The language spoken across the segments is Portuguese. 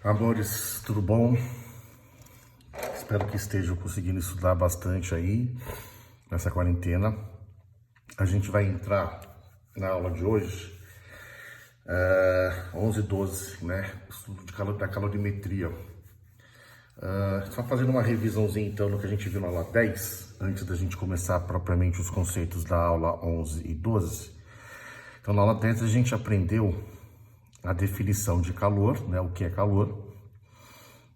Amores, tudo bom? Espero que estejam conseguindo estudar bastante aí nessa quarentena. A gente vai entrar na aula de hoje, 11 e 12, né? Estudo da calorimetria. Só fazendo uma revisãozinha então no que a gente viu na aula 10, antes da gente começar propriamente os conceitos da aula 11 e 12. Então na aula 10 a gente aprendeu a definição de calor, né? O que é calor.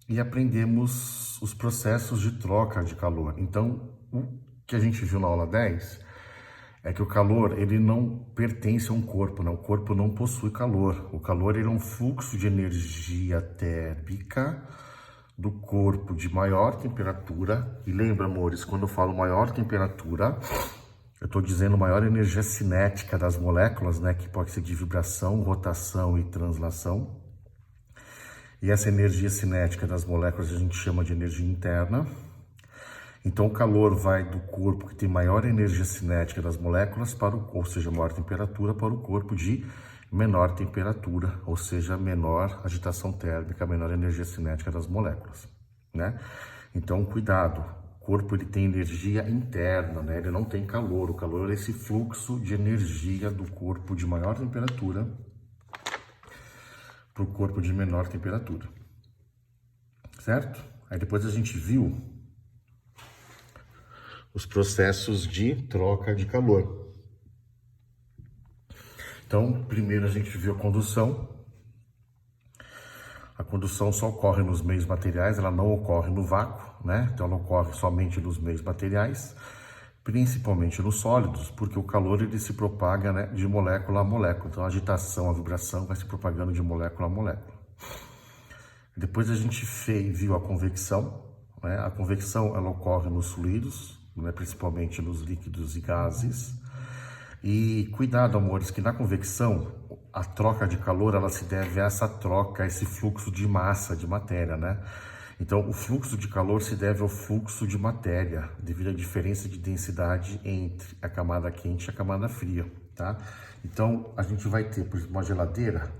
E aprendemos os processos de troca de calor. Então, o que a gente viu na aula 10 é que o calor ele não pertence a um corpo, né? O corpo não possui calor. O calor ele é um fluxo de energia térmica do corpo de maior temperatura. E lembra, amores, quando eu falo maior temperatura, eu estou dizendo maior energia cinética das moléculas, né? Que pode ser de vibração, rotação e translação. E essa energia cinética das moléculas a gente chama de energia interna. Então o calor vai do corpo que tem maior energia cinética das moléculas, ou seja, maior temperatura, para o corpo de menor temperatura, ou seja, menor agitação térmica, menor energia cinética das moléculas, né? Então cuidado, o corpo ele tem energia interna, né? Ele não tem calor. O calor é esse fluxo de energia do corpo de maior temperatura para o corpo de menor temperatura, certo? Aí depois a gente viu os processos de troca de calor. Então, primeiro a gente viu a condução. A condução só ocorre nos meios materiais, ela não ocorre no vácuo, né? Então ela ocorre somente nos meios materiais, principalmente nos sólidos, porque o calor ele se propaga, né, de molécula a molécula. Então a agitação, a vibração vai se propagando de molécula a molécula. Depois a gente viu a convecção, né? A convecção ela ocorre nos fluidos, né, principalmente nos líquidos e gases. E cuidado, amores, que na convecção a troca de calor ela se deve a essa troca, a esse fluxo de massa, de matéria, né? Então, o fluxo de calor se deve ao fluxo de matéria, devido à diferença de densidade entre a camada quente e a camada fria, tá? Então, a gente vai ter, por exemplo, uma geladeira,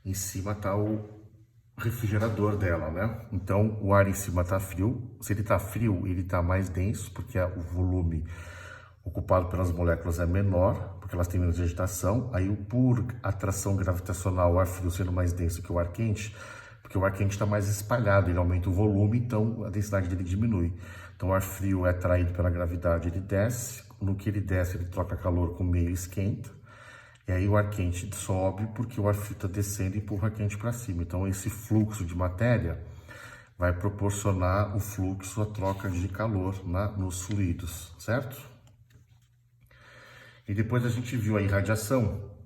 em cima está o refrigerador dela, né? Então, o ar em cima está frio. Se ele está frio, ele está mais denso, porque o volume ocupado pelas moléculas é menor, porque elas têm menos agitação. Aí, por atração gravitacional, o ar frio sendo mais denso que o ar quente, porque o ar quente está mais espalhado, ele aumenta o volume, então a densidade dele diminui. Então o ar frio é atraído pela gravidade, ele desce, no que ele desce ele troca calor com o meio e esquenta, e aí o ar quente sobe porque o ar frio está descendo e empurra o ar quente para cima. Então esse fluxo de matéria vai proporcionar o fluxo, a troca de calor nos fluidos, certo? E depois a gente viu a irradiação.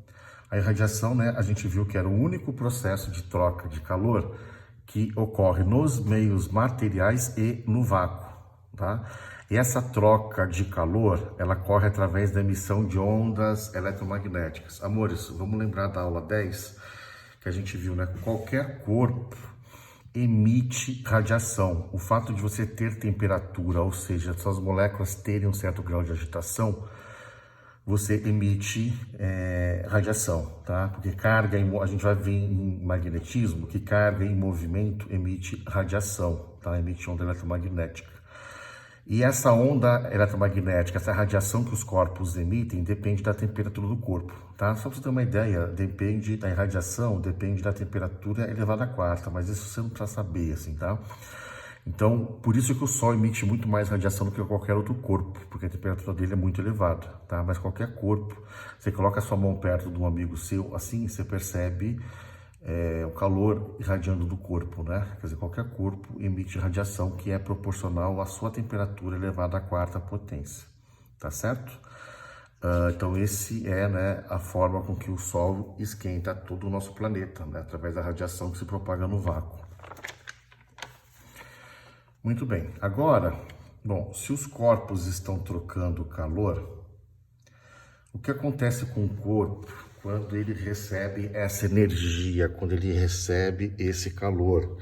A irradiação, né, a gente viu que era o único processo de troca de calor que ocorre nos meios materiais e no vácuo, tá? E essa troca de calor, ela ocorre através da emissão de ondas eletromagnéticas. Amores, vamos lembrar da aula 10, que a gente viu, né? Qualquer corpo emite radiação. O fato de você ter temperatura, ou seja, suas moléculas terem um certo grau de agitação, você emite radiação, tá? Porque carga, a gente vai ver em magnetismo que carga em movimento emite radiação, tá? Emite onda eletromagnética. E essa onda eletromagnética, essa radiação que os corpos emitem, depende da temperatura do corpo, tá? Só para você ter uma ideia, depende da irradiação, depende da temperatura elevada a quarta, mas isso você não precisa saber, assim, tá? Então, por isso que o Sol emite muito mais radiação do que qualquer outro corpo, porque a temperatura dele é muito elevada, tá? Mas qualquer corpo, você coloca a sua mão perto de um amigo seu, assim, você percebe o calor irradiando do corpo, né? Quer dizer, qualquer corpo emite radiação que é proporcional à sua temperatura elevada à quarta potência, tá certo? Então, esse é, né, a forma com que o Sol esquenta todo o nosso planeta, né? Através da radiação que se propaga no vácuo. Muito bem, agora, bom, se os corpos estão trocando calor, o que acontece com o corpo quando ele recebe essa energia, quando ele recebe esse calor?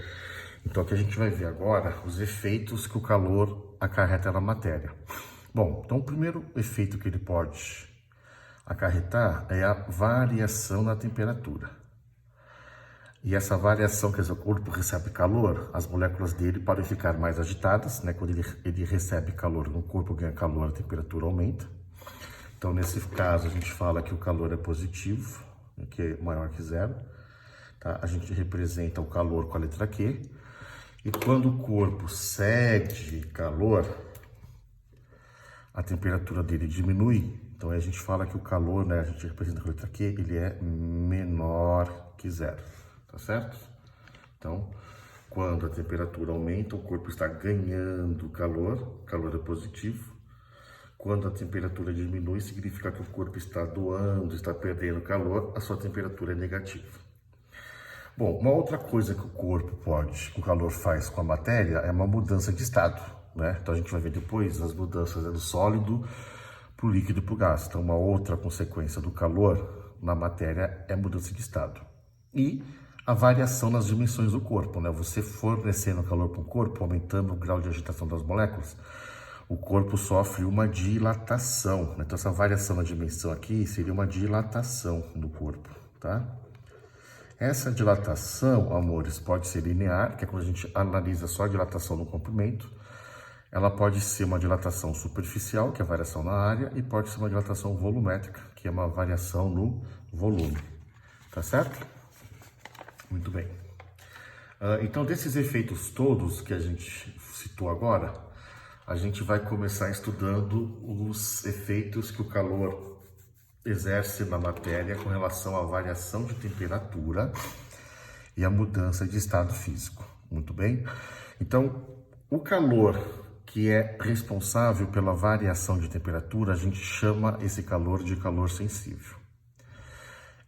Então, aqui a gente vai ver agora os efeitos que o calor acarreta na matéria. Bom, então o primeiro efeito que ele pode acarretar é a variação na temperatura. E essa variação, quer dizer, o corpo recebe calor, as moléculas dele podem ficar mais agitadas, né? Quando ele recebe calor, o corpo ganha calor, a temperatura aumenta. Então, nesse caso, a gente fala que o calor é positivo, que é maior que zero. Tá? A gente representa o calor com a letra Q. E quando o corpo cede calor, a temperatura dele diminui. Então, a gente fala que o calor, né, a gente representa com a letra Q, ele é menor que zero. Tá certo? Então, quando a temperatura aumenta, o corpo está ganhando calor, calor é positivo. Quando a temperatura diminui, significa que o corpo está doando, está perdendo calor, a sua temperatura é negativa. Bom, uma outra coisa que o corpo pode, que o calor faz com a matéria, é uma mudança de estado, né? Então a gente vai ver depois as mudanças do sólido para o líquido e para o gás. Então uma outra consequência do calor na matéria é a mudança de estado. E a variação nas dimensões do corpo, né? Você fornecendo calor para o corpo, aumentando o grau de agitação das moléculas, o corpo sofre uma dilatação, né? Então essa variação na dimensão aqui seria uma dilatação do corpo, tá? Essa dilatação, amores, pode ser linear, que é quando a gente analisa só a dilatação no comprimento. Ela pode ser uma dilatação superficial, que é a variação na área, e pode ser uma dilatação volumétrica, que é uma variação no volume, tá certo? Muito bem. Então, desses efeitos todos que a gente citou agora, a gente vai começar estudando os efeitos que o calor exerce na matéria com relação à variação de temperatura e a mudança de estado físico. Muito bem? Então, o calor que é responsável pela variação de temperatura, a gente chama esse calor de calor sensível.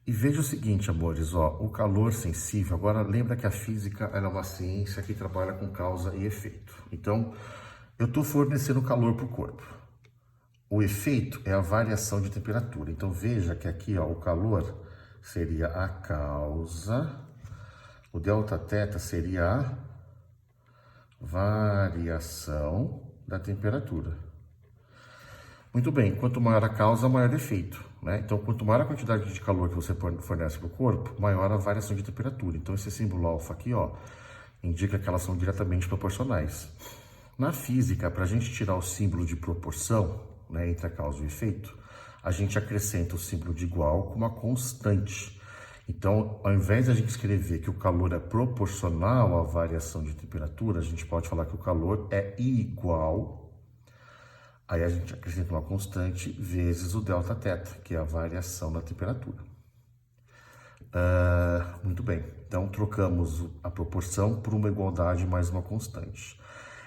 E veja o seguinte, amores, ó, o calor sensível, agora lembra que a física ela é uma ciência que trabalha com causa e efeito. Então, eu estou fornecendo calor para o corpo. O efeito é a variação de temperatura. Então, veja que aqui, ó, o calor seria a causa, o delta-θ seria a variação da temperatura. Muito bem, quanto maior a causa, maior o efeito, né? Então, quanto maior a quantidade de calor que você fornece para o corpo, maior a variação de temperatura. Então, esse símbolo alfa aqui, ó, indica que elas são diretamente proporcionais. Na física, para a gente tirar o símbolo de proporção, né, entre a causa e o efeito, a gente acrescenta o símbolo de igual com uma constante. Então, ao invés de a gente escrever que o calor é proporcional à variação de temperatura, a gente pode falar que o calor é igual, aí a gente acrescenta uma constante vezes o delta-θ, que é a variação da temperatura. Muito bem, então trocamos a proporção por uma igualdade mais uma constante.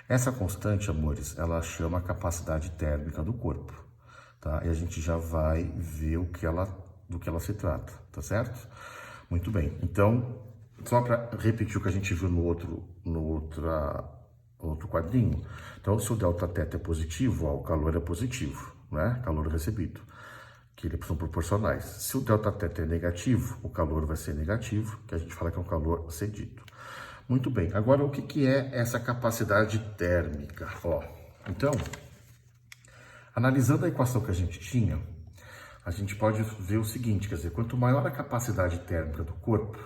Essa constante, amores, ela chama a capacidade térmica do corpo, tá? E a gente já vai ver do que ela se trata, tá certo? Muito bem, então, só para repetir o que a gente viu no outro quadrinho. Então, se o delta-θ é positivo, ó, o calor é positivo, né? Calor recebido, que eles são proporcionais. Se o delta-θ é negativo, o calor vai ser negativo, que a gente fala que é um calor cedido. Muito bem, agora o que é essa capacidade térmica? Ó, então, analisando a equação que a gente tinha, a gente pode ver o seguinte, quer dizer, quanto maior a capacidade térmica do corpo,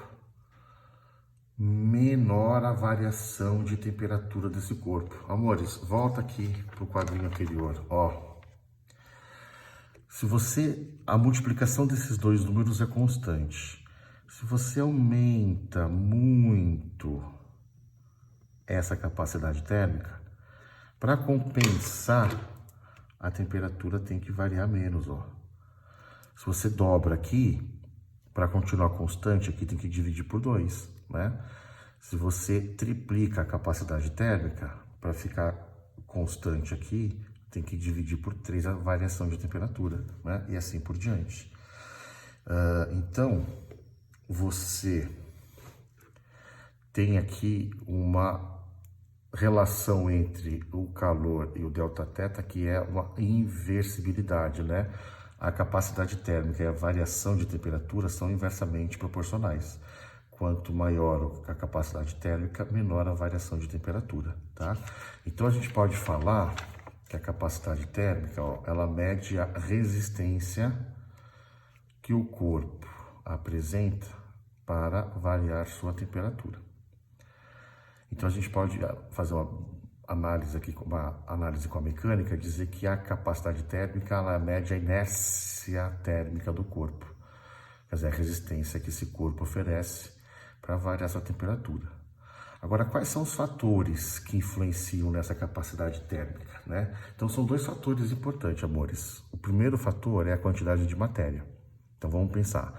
menor a variação de temperatura desse corpo. Amores, volta aqui para o quadrinho anterior, ó. A multiplicação desses dois números é constante. Se você aumenta muito essa capacidade térmica, para compensar, a temperatura tem que variar menos, ó. Se você dobra aqui, para continuar constante, aqui tem que dividir por 2, né? Se você triplica a capacidade térmica, para ficar constante aqui, tem que dividir por 3 a variação de temperatura, né? E assim por diante. Então, você tem aqui uma relação entre o calor e o delta-θ, que é uma inversibilidade, né? A capacidade térmica e a variação de temperatura são inversamente proporcionais. Quanto maior a capacidade térmica, menor a variação de temperatura, tá? Então, a gente pode falar que a capacidade térmica, ó, ela mede a resistência que o corpo apresenta para variar sua temperatura. Então a gente pode fazer uma análise aqui, uma análise com a mecânica, dizer que a capacidade térmica ela mede a inércia térmica do corpo, quer dizer, a resistência que esse corpo oferece para variar sua temperatura. Agora, quais são os fatores que influenciam nessa capacidade térmica, né? Então, são dois fatores importantes, amores. O primeiro fator é a quantidade de matéria. Então, vamos pensar.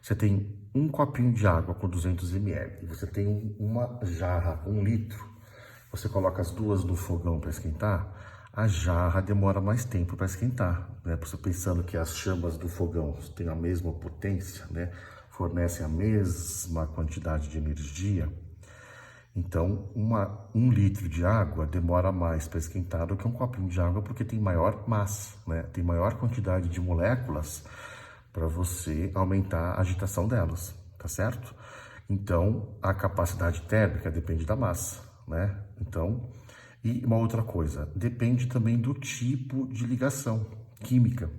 Você tem um copinho de água com 200 ml e você tem uma jarra com 1 litro. Você coloca as duas no fogão para esquentar, a jarra demora mais tempo para esquentar, né? Você pensando que as chamas do fogão têm a mesma potência, né? Fornecem a mesma quantidade de energia. Então, 1 litro de água demora mais para esquentar do que um copinho de água, porque tem maior massa, né? Tem maior quantidade de moléculas para você aumentar a agitação delas, tá certo? Então, a capacidade térmica depende da massa, né? Então, e uma outra coisa, depende também do tipo de ligação química.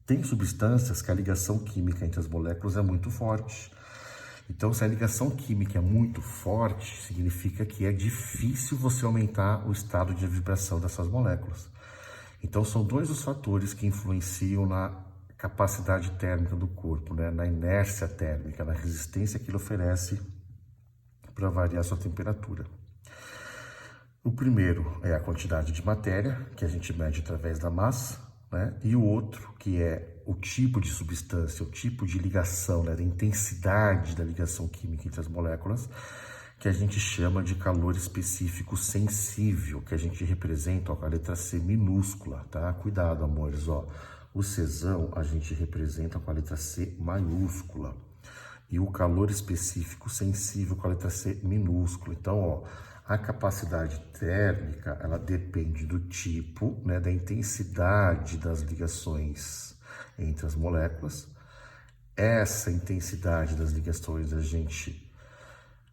Tem substâncias que a ligação química entre as moléculas é muito forte. Então, se a ligação química é muito forte, significa que é difícil você aumentar o estado de vibração dessas moléculas. Então, são dois os fatores que influenciam na capacidade térmica do corpo, né? Na inércia térmica, na resistência que ele oferece para variar sua temperatura. O primeiro é a quantidade de matéria, que a gente mede através da massa, né? E o outro, que é o tipo de substância, o tipo de ligação, né? A intensidade da ligação química entre as moléculas, que a gente chama de calor específico sensível, que a gente representa com a letra C minúscula, tá? Cuidado, amores, ó. O Czão a gente representa com a letra C maiúscula. E o calor específico sensível com a letra C minúscula. Então, ó, a capacidade térmica, ela depende do tipo, né, da intensidade das ligações entre as moléculas. Essa intensidade das ligações a gente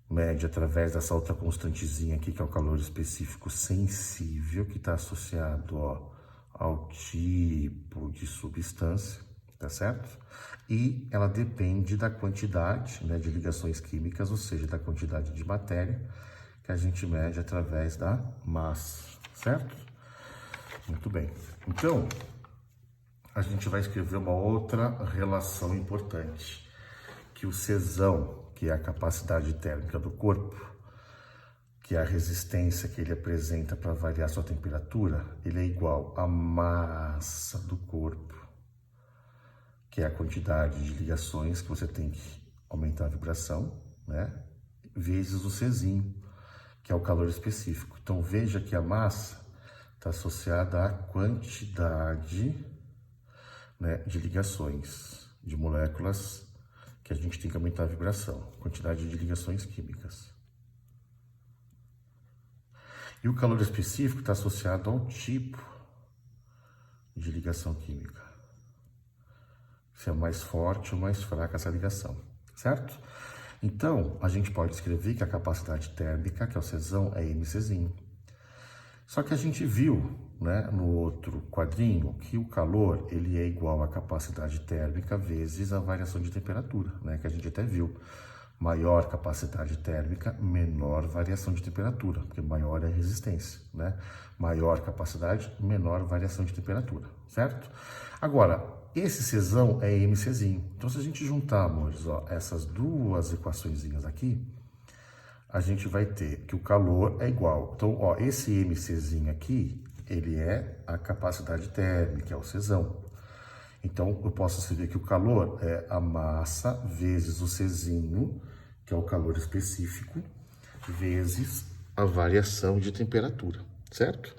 mede através dessa outra constantezinha aqui, que é o calor específico sensível, que está associado, ó, ao tipo de substância, tá certo? E ela depende da quantidade, né, de ligações químicas, ou seja, da quantidade de matéria, que a gente mede através da massa, certo? Muito bem. Então, a gente vai escrever uma outra relação importante, que o Czão, que é a capacidade térmica do corpo, que é a resistência que ele apresenta para variar sua temperatura, ele é igual à massa do corpo, que é a quantidade de ligações que você tem que aumentar a vibração, né? Vezes o Czinho, que é o calor específico. Então, veja que a massa está associada à quantidade, né, de ligações, de moléculas que a gente tem que aumentar a vibração, quantidade de ligações químicas. E o calor específico está associado ao tipo de ligação química. Se é mais forte ou mais fraca essa ligação, certo? Então, a gente pode escrever que a capacidade térmica, que é o Czão, é mCzinho. Só que a gente viu, né, no outro quadrinho, que o calor ele é igual à capacidade térmica vezes a variação de temperatura, né, que a gente até viu. Maior capacidade térmica, menor variação de temperatura, porque maior é a resistência, né? Maior capacidade, menor variação de temperatura, certo? Agora, esse Czão é mCzinho. Então, se a gente juntar, amores, ó, essas duas equaçõezinhas aqui, a gente vai ter que o calor é igual. Então, ó, esse mCzinho aqui, ele é a capacidade térmica, é o Czão. Então, eu posso escrever que o calor é a massa vezes o Czinho, que é o calor específico, vezes a variação de temperatura, certo?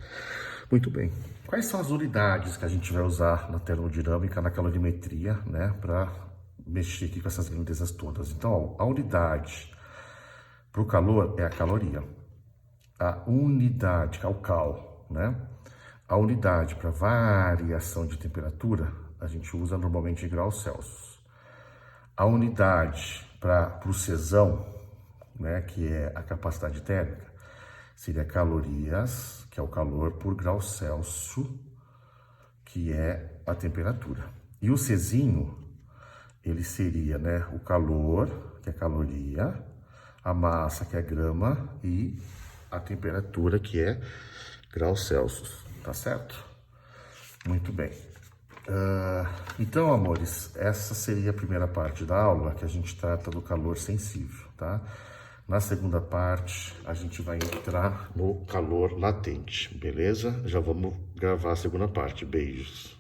Muito bem. Quais são as unidades que a gente vai usar na termodinâmica, na calorimetria, né, para mexer aqui com essas grandezas todas? Então, ó, a unidade para o calor é a caloria. A unidade, que é o cal, né? A unidade para variação de temperatura, a gente usa normalmente em graus Celsius. A unidade para o Czão, né, que é a capacidade térmica, seria calorias, que é o calor por grau Celsius, que é a temperatura. E o Czinho, ele seria, né, o calor, que é caloria, a massa, que é grama, e a temperatura, que é graus Celsius, tá certo? Muito bem. Então, amores, essa seria a primeira parte da aula, que a gente trata do calor sensível, tá? Na segunda parte, a gente vai entrar no calor latente, beleza? Já vamos gravar a segunda parte. Beijos.